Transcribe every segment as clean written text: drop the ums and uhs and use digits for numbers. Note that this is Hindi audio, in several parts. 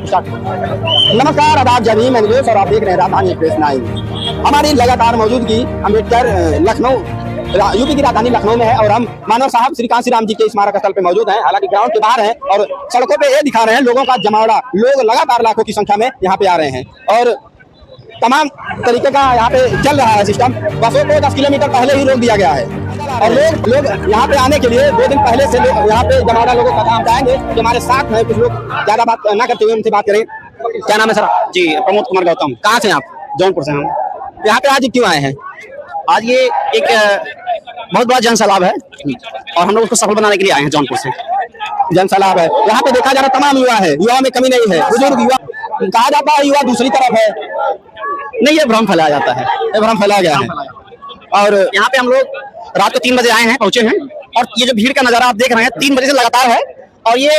नमस्कार, आदाब, जय भीम, मैं निलेश और आप देख रहे हैं राजधानी एक्सप्रेस 9। हमारी लगातार मौजूदगी अम्बेडकर लखनऊ यूपी की राजधानी लखनऊ में है और हम मानव साहब श्री कांसी राम जी के स्मारक स्थल पे मौजूद हैं। हालांकि ग्राउंड के बाहर हैं और सड़कों पे ये दिखा रहे हैं लोगों का जमावड़ा। लोग लगातार लाखों की संख्या में यहाँ पे आ रहे हैं और तमाम तरीके का यहाँ पे चल रहा है सिस्टम। बसों को 10 किलोमीटर पहले ही रोक दिया गया है और लोग यहाँ पे आने के लिए 2 दिन पहले से यहाँ पे जमावड़ा लोगों का काम जाएंगे। जो हमारे साथ हैं कुछ लोग, ज्यादा बात ना करते हुए उनसे बात करें। क्या नाम है सर? जी, प्रमोद कुमार गौतम। कहाँ से आप? जौनपुर से हम। यहाँ पे आज क्यों आए हैं? आज ये एक बहुत बड़ा जन सैलाब है और हम लोग उसको सफल बनाने के लिए आए हैं जौनपुर से। जन सैलाब है, यहाँ पे देखा जा रहा तमाम युवा है, युवा में कमी नहीं है। बुजुर्ग युवा कहा जाता है, युवा दूसरी तरफ है। नहीं, ये भ्रम फैलाया जाता है, ये भ्रम फैलाया गया है। और यहाँ पे हम लोग रात को 3 बजे आए हैं, पहुंचे हैं और ये जो भीड़ का नजारा आप देख रहे हैं 3 बजे से लगातार है और ये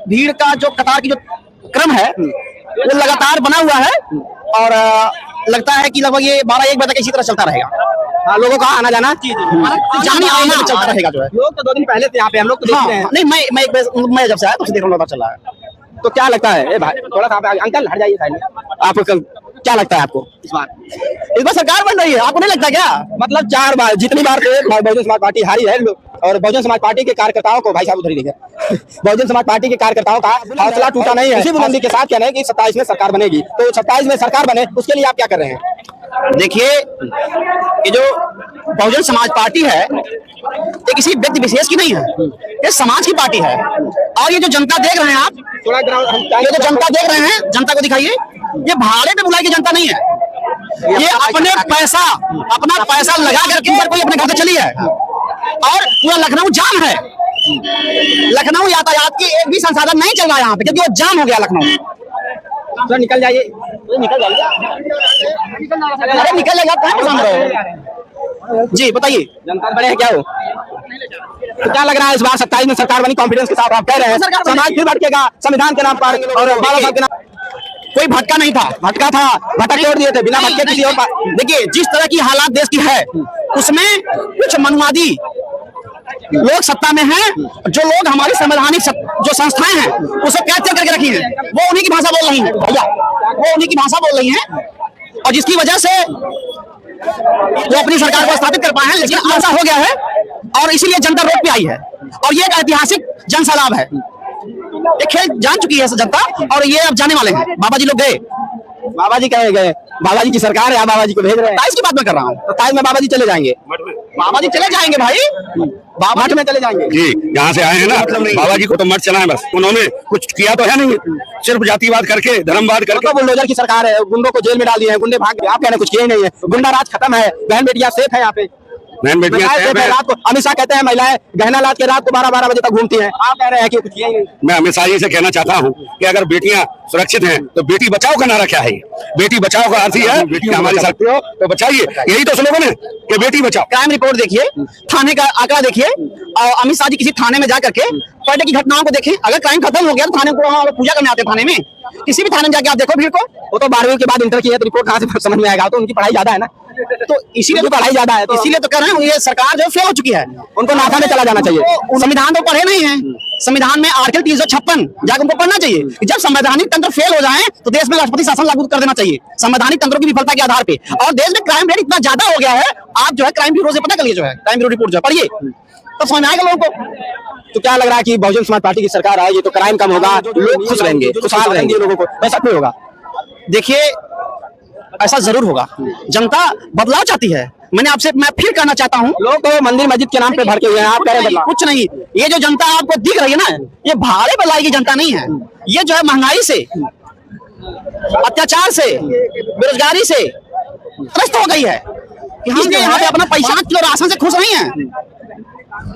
भीड़ का जो कतार की जो क्रम है वो लगातार बना हुआ है और लगता है कि लगभग ये 12-1 बजे तक इसी तरह चलता रहेगा। हाँ, लोगों का आना जाना जाने आना चलता रहेगा जो है। लोग तो 2 दिन पहले थे यहाँ पे, हम लोग तो देख रहे हैं। नहीं, मैं जब से आया तो देख रहा हूँ चल रहा है। तो क्या लगता है? ए भाई थोड़ा सा अंकल हट जाइए साइड में। आपको क्या लगता है आपको इस बार सरकार बन रही है? आपको नहीं लगता क्या? मतलब 4 बार जितनी बार से बहुजन समाज पार्टी हारी है और बहुजन समाज पार्टी के कार्यकर्ताओं को, भाई साहब उधर ही देखिए, बहुजन समाज पार्टी के कार्यकर्ताओं का हौसला टूटा नहीं है। इसी बुलंदी के साथ कह रहे हैं कि 27 में सरकार बनेगी। तो 27 में सरकार बने उसके लिए आप क्या कर रहे हैं? देखिए, ये जो बहुजन समाज पार्टी है ये किसी व्यक्ति विशेष की नहीं है, ये समाज की पार्टी है। और ये जो जनता देख रहे हैं आप, ये जो जनता देख रहे हैं, जनता को दिखाइए, ये भाड़े पे बुलाई की जनता नहीं है। ये अपना पैसा लगा करके हर कोई अपने घर से चली है और पूरा लखनऊ जाम है। लखनऊ यातायात की एक भी संसाधन नहीं चल रहा है यहाँ पे क्योंकि वो जाम हो गया लखनऊ। तो निकल जाइए, निकल जाइए, अरे निकल जाइए, आप कहाँ पसंद रहे? जी बताइए, जनता बड़े हैं क्या हो? तो क्या लग रहा है इस बार 27 में सरकार बनी? कॉन्फिडेंस के साथ आप कह रहे हैं समाज फिर भटकेगा संविधान के नाम पर और बाबा साहब के नाम। कोई भटका नहीं था, भटका था, भटक छोड़ दिए थे बिना भटके किसी और। देखिए, जिस तरह की हालात देश की है उसमें कुछ मनुवादी लोग सत्ता में हैं, जो लोग हमारी संवैधानिक जो संस्थाएं हैं उसे कैप्चर करके रखी हैं, वो उन्हीं की भाषा बोल रही हैं भैया, वो उन्हीं की भाषा बोल रही हैं और जिसकी वजह से वो अपनी सरकार को स्थापित कर पाए हैं। लेकिन ऐसा हो गया है और इसीलिए जनता रोड पे आई है और ये एक ऐतिहासिक जन सैलाब है। ये खेल जान चुकी है जनता और ये अब जाने वाले हैं। बाबा जी लोग गए, बाबा जी कहे गए, बाबा जी की सरकार है, बाबा जी को भेज रहे हैं। 27 की बात मैं कर रहा हूँ। 27 में बाबा जी चले जाएंगे, बाबा जी चले जाएंगे भाई, मठ में चले जाएंगे जी। यहाँ से आए हैं ना, बाबा जी को तो मठ चलाएं बस, उन्होंने कुछ किया तो है नहीं, सिर्फ जातिवाद करके, धर्मवाद करके। बुलडोजर की सरकार है, गुंडों को जेल में डाल दिए हैं, गुंडे भाग गए। आप कह रहे हैं कुछ किए नहीं है, गुंडा राज खत्म है, बहन बेटियां सेफ है यहाँ पे। बहन बेटियां रात को अमित शाह कहते हैं महिलाएं गहना लाद के रात को 12-12 बजे तक घूमती हैं। आप कह रहे हैं कि कुछ किया ही नहीं। मैं अमित शाह जी से कहना चाहता हूँ कि अगर बेटियां सुरक्षित हैं तो बेटी बचाओ का नारा क्या है? बेटी बचाओ का अर्थ ही है बेटी हमारी सकती हो तो बचाइए, यही तो स्लोगन है कि बेटी बचाओ। क्राइम रिपोर्ट देखिए, थाने का आंकड़ा देखिए और अमित शाह जी किसी थाने में जाकर के पहले की घटनाओं को देखें। अगर क्राइम खत्म हो गया तो थाने को पूजा करने आते हैं। थाने में किसी भी थाने में जाके आप देखो भीड़ को। वो तो 12वीं के बाद इंटर की है तो रिपोर्ट कहाँ से समझ में आएगा? तो उनकी पढ़ाई ज्यादा है ना, तो इसीलिए तो पढ़ाई ज्यादा है, तो इसीलिए तो कह रहे हैं ये सरकार जो फेल हो चुकी है, उनको नाथा में चला जाना चाहिए। संविधान तो पढ़े नहीं है, संविधान में आर्टिकल 356 जाकर उनको पढ़ना चाहिए कि जब संवैधानिक तंत्र फेल हो जाए तो देश में राष्ट्रपति शासन लागू कर देना चाहिए संवैधानिक तंत्रों की विफलता के आधार पे। और देश में क्राइम रेट इतना ज्यादा हो गया है, आप जो है क्राइम ब्यूरो से पता करिए, जो है क्राइम ब्यूरो रिपोर्ट जो पढ़िए तो समझ में आएगा लोगों को। तो क्या लग रहा है कि बहुजन समाज पार्टी की सरकार आएगी तो क्राइम कम होगा, लोग खुश रहेंगे, खुशहाल रहेंगे, लोगों को ऐसा क्यों होगा? देखिए, ऐसा जरूर होगा, जनता बदलाव चाहती है। मैं फिर कहना चाहता हूँ, लोग तो मंदिर मस्जिद के नाम पे भड़के हुए हैं, आप कह रहे हैं कुछ नहीं। ये जो जनता आपको दिख रही है ना, ये भाड़े पे लाई की जनता नहीं है। ये जो है महंगाई से, अत्याचार से, बेरोजगारी से त्रस्त हो गई है कि हम यहाँ पे अपना 5 किलो राशन से खुश नहीं है।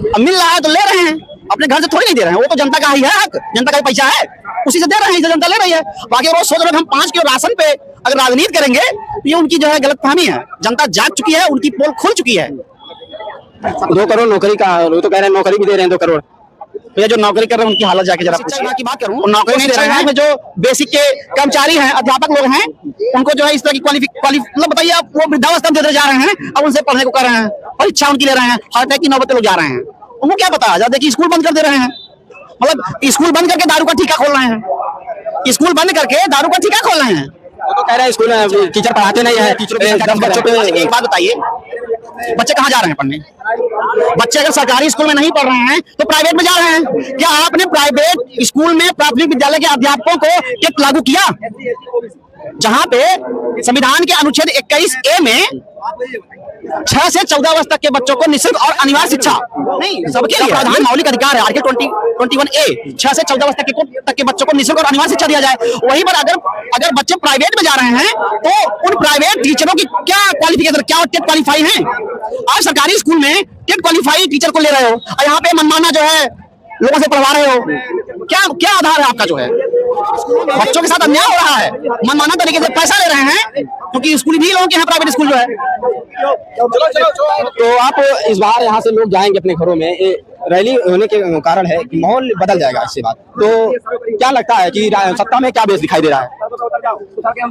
अब मिल रहा है तो ले रहे हैं, अपने घर से थोड़ी नहीं दे रहे हैं। वो तो जनता का ही है हक, जनता का ही पैसा है, उसी से दे रहे हैं, जो जनता ले रही है। बाकी रोज सोच रहे हम 5 किलो राशन पे अगर राजनीति करेंगे तो ये उनकी जो है गलतफहमी है। जनता जाग चुकी है, उनकी पोल खुल चुकी है। 2 करोड़ नौकरी का, वो तो कह रहे हैं नौकरी भी दे रहे हैं 2 करोड़। तो ये जो नौकरी कर रहे हैं उनकी हालत जाके जरा शिक्षा की बात करूं, नौकरी नहीं दे रहे हैं। जो बेसिक के कर्मचारी हैं, अध्यापक लोग हैं, उनको जो है इस तरह की मतलब बताइए आप, वो वृद्धावस्था में देते जा रहे हैं, अब उनसे पढ़ने को कर रहे हैं, परीक्षा उनकी ले रहे हैं, हार्ट अटैक की नौबत पे लोग जा रहे हैं। उनको क्या पता? देखिए स्कूल बंद कर दे रहे हैं, मतलब स्कूल बंद करके दारू का ठेका खोल रहे हैं। स्कूल बंद करके दारू का ठेका खोल रहे हैं। वो तो कह रहे हैं स्कूल में टीचर पढ़ाते नहीं है, टीचरों की संख्या 10 बच्चों पे एक बात बताइए, बच्चे कहाँ जा रहे हैं पढ़ने? बच्चे अगर सरकारी स्कूल में नहीं पढ़ रहे हैं तो प्राइवेट में जा रहे हैं। क्या आपने प्राइवेट स्कूल में प्राथमिक विद्यालय के अध्यापकों को टेट लागू किया? जहां पे संविधान के अनुच्छेद 21A में 6 से 14 वर्ष तक के बच्चों को निःशुल्क और अनिवार्य शिक्षा नहीं सबके लिए प्रावधान मौलिक अधिकार है। आर्टिकल 21A 6 से 14 वर्ष तक के बच्चों को निःशुल्क और अनिवार्य शिक्षा दिया जाए। वहीं पर अगर बच्चे प्राइवेट में जा रहे हैं तो उन प्राइवेट टीचरों की क्या क्वालिफिकेशन, क्या टेट क्वालिफाई है? आज सरकारी स्कूल में टेट क्वालिफाई टीचर को ले रहे हो और यहाँ पे मनमाना जो है लोगों से पढ़वा रहे हो। क्या क्या आधार है आपका? जो है बच्चों के साथ अन्याय हो रहा है, मनमाना तरीके से पैसा ले रहे हैं, क्योंकि स्कूल भी लोगों के यहाँ प्राइवेट स्कूल जो है। तो आप इस बार यहाँ से लोग जाएंगे अपने घरों में, रैली होने के कारण है कि माहौल बदल जाएगा इससे बात। तो क्या लगता है कि सत्ता में क्या बेस दिखाई दे रहा है?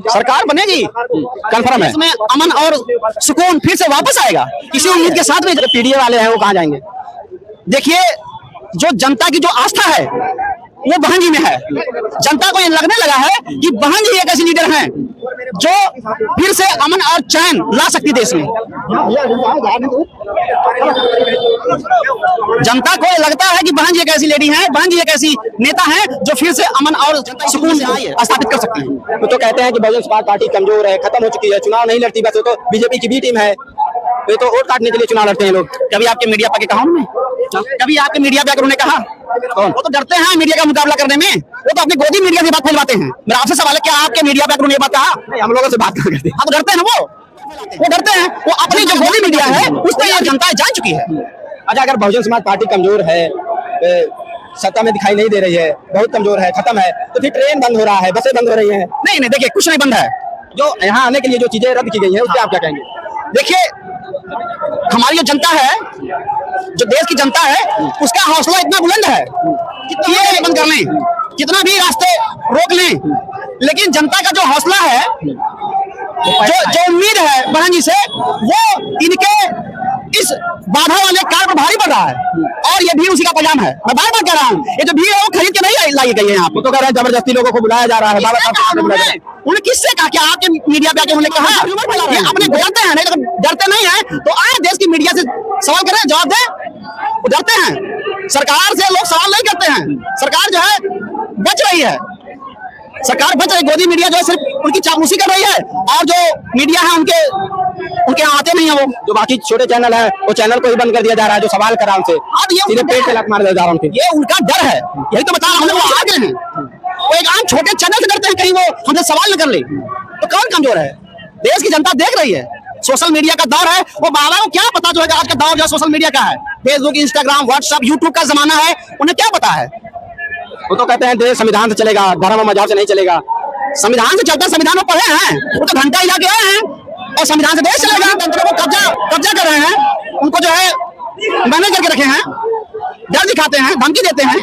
सरकार बनेगी, कंफर्म है, इसमें अमन और सुकून फिर से वापस आएगा। इसी उम्मीद के साथ में जो पीडीए वाले हैं वो कहाँ जाएंगे? देखिए, जो जनता की जो आस्था है वो बहन जी में है। जनता को ये लगने लगा है कि बहन जी एक ऐसी लीडर हैं जो फिर से अमन और चैन ला सकती देश में। जनता को लगता है कि बहन जी एक ऐसी लेडी है, बहन जी एक ऐसी नेता है जो फिर से अमन और सुकून स्थापित कर सकती है। वो तो कहते हैं कि बहुजन समाज पार्टी कमजोर है, खत्म हो चुकी है, चुनाव नहीं लड़ती, बस वो तो बीजेपी की बी टीम है, ये तो वोट काटने के लिए चुनाव लड़ते हैं लोग। कभी आपके मीडिया पे कहा उन्होंने? कभी आपके मीडिया पे उन्होंने कहा? कौन? वो तो डरते हैं मीडिया का मुकाबला करने में, वो तो अपनी गोदी मीडिया से बात फैलवाते हैं। मेरा आपसे सवाल है, क्या आपके मीडिया पे उन्होंने बात कहा? नहीं, हम लोगों से बात करते हैं। हाँ, तो डरते हैं वो डरते हैं। वो अपनी जो गोदी मीडिया है उस पर यह जनता जान चुकी है। अच्छा, अगर बहुजन समाज पार्टी कमजोर है, सत्ता में दिखाई नहीं दे रही है, बहुत कमजोर है, खत्म है, तो फिर ट्रेन बंद हो रहा है, बसें बंद हो रही हैं। नहीं नहीं, देखिए कुछ नहीं बंद है। जो यहाँ आने के लिए जो चीजें रद्द की गई हैं उस पर आप क्या कहेंगे? देखिए, हमारी जो जनता है, जो देश की जनता है, उसका हौसला इतना बुलंद है कि ये बंद कर लें, कितना भी रास्ते रोक लें, लेकिन जनता का जो हौसला है, जो उम्मीद है बहन जी से, वो इनके इस बाधा वाले कार पर भारी पड़ रहा है। और ये भीड़ उसी का पैगाम है। मैं बार बार कह रहा हूँ, ये जो भीड़ है वो खरीद के नहीं लाई गई है यहाँ पे। तो कह रहे हैं जबरदस्ती लोगों को बुलाया जा रहा है। उन्हें किससे कहा? क्या आपके मीडिया पे आके उन्होंने कहा? ये अपने डरते हैं, नहीं तो डरते नहीं है तो आज देश की मीडिया से सवाल करें, जवाब दें। वो डरते हैं, सरकार से लोग सवाल नहीं करते हैं। सरकार जो है बच रही है, सरकार बच रही। गोदी मीडिया जो है सिर्फ उनकी चापलूसी कर रही है, और जो मीडिया है उनके यहाँ आते नहीं है। वो जो बाकी छोटे चैनल है वो चैनल को ही बंद कर दिया जा रहा है, जो सवाल कर रहा है उनसे सीधे पेट पे लत मार दिया जा रहा है। ये उनका डर है, यही तो बता रहा हूँ। वो आगे हैं, वो एक आम छोटे चैनल से डरते हैं कहीं वो हमसे सवाल न कर ले। तो कौन कमजोर है? देश की जनता देख रही है। सोशल मीडिया का दौर है, वो बाबा को क्या पता जो है आज का दौर जो सोशल मीडिया का है, फेसबुक, इंस्टाग्राम, व्हाट्सएप, यूट्यूब का जमाना है, उन्हें क्या पता है? वो तो कहते हैं देश संविधान से चलेगा, धर्म और मजहब से नहीं चलेगा। संविधान से चलता, संविधान में पढ़े हैं, वो तो घंटा हिला के आए हैं, और संविधान से देश चलेगा। तंत्र को कब्जा कर रहे हैं, उनको जो है मैनेज करके रखे हैं, डर दिखाते हैं, धमकी देते हैं।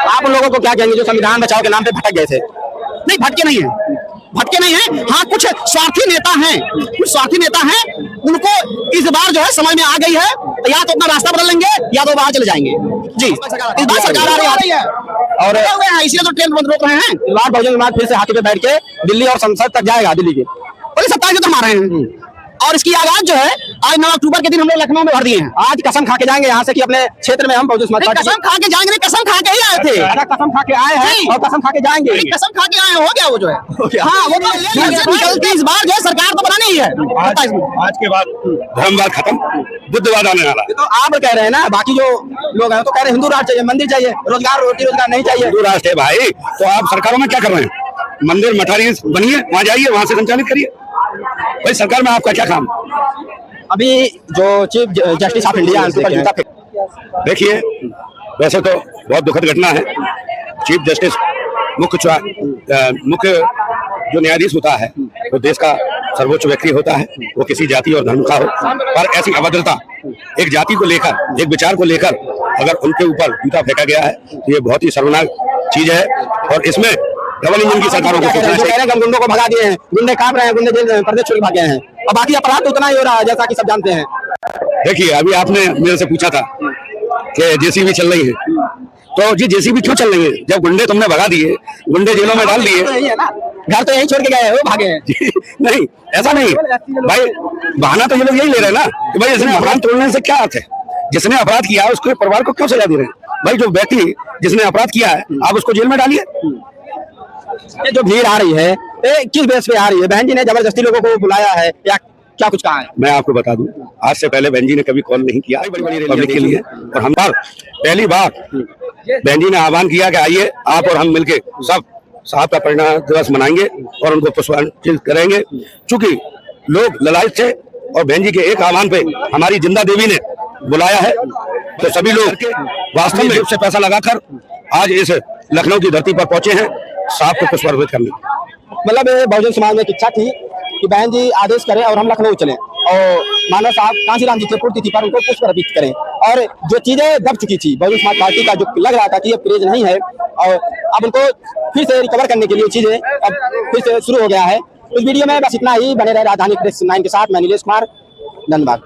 आप उन लोगों को क्या कहेंगे जो संविधान बचाओ के नाम पे भटक गए थे? नहीं, भटके नहीं है, भटके नहीं है। हाँ, कुछ स्वार्थी नेता हैं, कुछ स्वार्थी नेता हैं, उनको इस बार जो है समझ में आ गई है, या तो अपना रास्ता बदल लेंगे या तो बाहर चले जाएंगे। जी, इस बार सरकार आ रही है और इसलिए तो ट्रेन बंद रोक रहे हैं। इस बार बहुजन समाज फिर से हाथी पे बैठ के दिल्ली और संसद तक जाएगा, दिल्ली की 27 तो हम आ रहे हैं। और इसकी आगाज जो है आज 9 अक्टूबर के दिन हम लोग लखनऊ में भर दिए हैं। आज कसम खा के जाएंगे यहाँ से कि अपने क्षेत्र में हम बहुजन समाज पार्टी कसम खा के जाएंगे, नहीं कसम खा के ही आए थे। कसम खा के आए हैं और कसम खा के जाएंगे। कसम खा के आए, हो गया वो जो है। हाँ, वो तो निकलती इस बार जो है सरकार तो बनानी ही है। आज के बाद धर्मवाद खत्म, बुद्धवाद आने वाला। तो आप कह रहे हैं ना, बाकी जो लोग हैं तो कह रहे हैं हिंदू राष्ट्र चाहिए, मंदिर चाहिए, रोजगार, रोटी रोजगार नहीं चाहिए। हिंदू राष्ट्र है भाई, तो आप सरकारों में क्या कर रहे हैं? मंदिर मठारी बनिए, वहां जाइए, वहां से संचालित करिए। भाई सरकार में आपका क्या काम? अभी जो चीफ जस्टिस ऑफ इंडिया देखिए, वैसे तो बहुत दुखद घटना है। चीफ जस्टिस मुख्य जो न्यायाधीश होता है वो देश का सर्वोच्च व्यक्ति होता है, वो किसी जाति और धर्म का हो, पर ऐसी अभद्रता एक जाति को लेकर, एक विचार को लेकर अगर उनके ऊपर जूता फेंका गया है तो ये बहुत ही शर्मनाक चीज है। और इसमें डबल इंजन की सरकारों को सोचना चाहिए। हम गुंडों को भगा दिए हैं, गुंडे कांप रहे हैं, गुंडे जेल प्रदेश छोड़ भाग गए हैं, और बाकी अपराध तो उतना ही हो रहा है जैसा कि सब जानते हैं। देखिए, अभी आपने मेरे से पूछा था कि जेसीबी चल रही है, तो जी जेसीबी क्यों चल रही है? जब गुंडे तुमने भगा दिए, गुंडे जेलों में डाल दिए। यही है ना, घर तो यहीं छोड़ के गए हो, भागे हैं। जी, नहीं ऐसा नहीं भाई, बहाना तो ये लोग यही ले रहे हैं ना कि भाई इसने अपराध तोड़ने से क्या अर्थ है? जिसने अपराध किया है उसके परिवार को क्यों सजा दे रहे हैं? भाई जो व्यक्ति जिसने अपराध किया है आप उसको जेल में डालिए। ये जो भीड़ आ रही है, ये किस बेस पे आ रही है? बहन जी ने जबरदस्ती लोगों को बुलाया है या क्या कुछ कहा है? मैं आपको बता दूं, आज से पहले बहन जी ने कभी कॉल नहीं किया पब्लिक के लिए, और हम पहली बार बहन जी ने आह्वान किया कि आइए आप और हम मिलके सब साहब का परिणय दिवस मनाएंगे और उनको पुष्पांजलि करेंगे। चूंकि लोग ललायत थे और बहन जी के एक आह्वान पे हमारी जिंदा देवी ने बुलाया है, तो सभी लोग वास्तव में से पैसा लगाकर आज इस लखनऊ की धरती पर पहुंचे हैं साहब को पुष्पार्पित करने। मतलब बहुजन समाज में एक इच्छा थी कि बहन जी आदेश करें और हम लखनऊ चलें और मानव साहब कांशीराम जी की पुण्यतिथि पर उनको पुष्प अर्पित करें। और जो चीजें दब चुकी थी बहुजन समाज पार्टी का, जो लग रहा था कि ये क्रेज नहीं है, और अब उनको फिर से रिकवर करने के लिए चीजें अब फिर से शुरू हो गया है। इस वीडियो में बस इतना ही। बने रहे राजधानी एक्सप्रेस 9 के साथ। मैं नीलेश कुमार, धन्यवाद।